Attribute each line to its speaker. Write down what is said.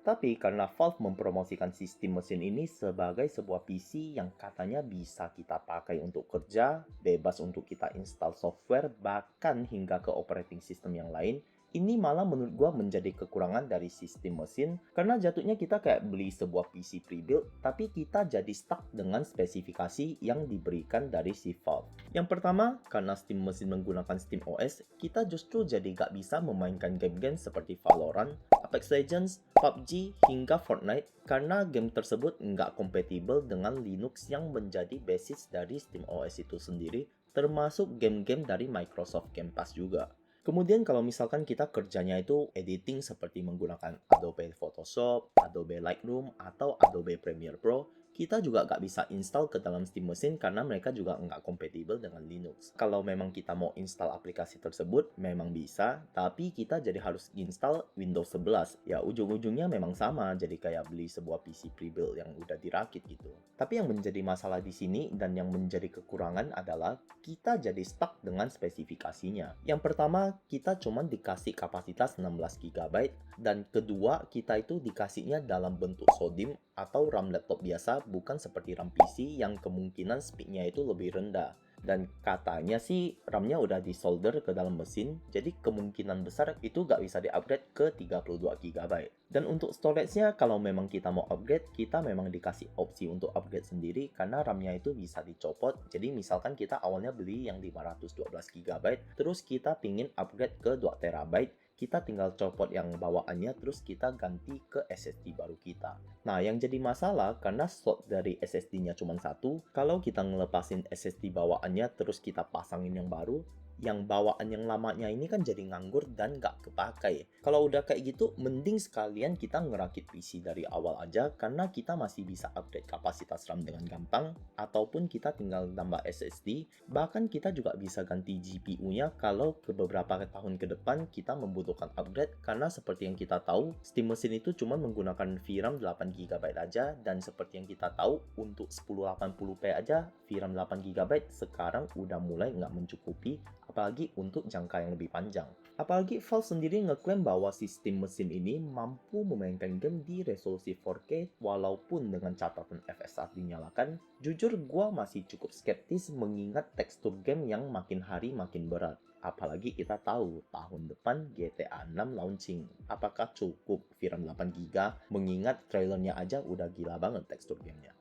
Speaker 1: Tapi karena Valve mempromosikan sistem mesin ini sebagai sebuah PC yang katanya bisa kita pakai untuk kerja, bebas untuk kita install software, bahkan hingga ke operating system yang lain, ini malah menurut gua menjadi kekurangan dari sistem mesin karena jatuhnya kita kayak beli sebuah PC pre-built tapi kita jadi stuck dengan spesifikasi yang diberikan dari si Valve. Yang pertama, karena Steam mesin menggunakan Steam OS, kita justru jadi gak bisa memainkan game-game seperti Valorant, Apex Legends, PUBG, hingga Fortnite karena game tersebut nggak kompatibel dengan Linux yang menjadi basis dari Steam OS itu sendiri, termasuk game-game dari Microsoft Game Pass juga. Kemudian kalau misalkan kita kerjanya itu editing seperti menggunakan Adobe Photoshop, Adobe Lightroom, atau Adobe Premiere Pro, kita juga nggak bisa install ke dalam Steam Machine karena mereka juga nggak kompatibel dengan Linux. Kalau memang kita mau install aplikasi tersebut, memang bisa, tapi kita jadi harus install Windows 11. Ya ujung-ujungnya memang sama, jadi kayak beli sebuah PC pre-built yang udah dirakit gitu. Tapi yang menjadi masalah di sini dan yang menjadi kekurangan adalah kita jadi stuck dengan spesifikasinya. Yang pertama, kita cuma dikasih kapasitas 16 GB dan kedua, kita itu dikasihnya dalam bentuk SODIMM atau RAM laptop biasa, bukan seperti RAM PC yang kemungkinan speednya itu lebih rendah. Dan katanya sih RAM-nya udah disolder ke dalam mesin, jadi kemungkinan besar itu nggak bisa di-upgrade ke 32 GB. Dan untuk storage-nya, kalau memang kita mau upgrade, kita memang dikasih opsi untuk upgrade sendiri karena RAM-nya itu bisa dicopot. Jadi misalkan kita awalnya beli yang 512 GB, terus kita pingin upgrade ke 2 TB, kita tinggal copot yang bawaannya terus kita ganti ke SSD baru kita. Nah, yang jadi masalah karena slot dari SSD-nya cuma satu, kalau kita ngelepasin SSD bawaannya terus kita pasangin yang baru, yang bawaan yang lamanya ini kan jadi nganggur dan nggak kepakai. Kalau udah kayak gitu, mending sekalian kita ngerakit PC dari awal aja karena kita masih bisa upgrade kapasitas RAM dengan gampang, ataupun kita tinggal tambah SSD, bahkan kita juga bisa ganti GPU-nya kalau ke beberapa tahun ke depan kita membutuhkan upgrade karena seperti yang kita tahu, Steam Machine itu cuma menggunakan VRAM 8 GB aja dan seperti yang kita tahu, untuk 1080p aja VRAM 8 GB sekarang udah mulai nggak mencukupi, apalagi untuk jangka yang lebih panjang. Apalagi Valve sendiri ngeklaim bahwa sistem mesin ini mampu memainkan game di resolusi 4K walaupun dengan catatan FSR dinyalakan. Jujur gua masih cukup skeptis mengingat tekstur game yang makin hari makin berat. Apalagi kita tahu tahun depan GTA 6 launching. Apakah cukup VRAM 8 GB mengingat trailernya aja udah gila banget tekstur gamenya.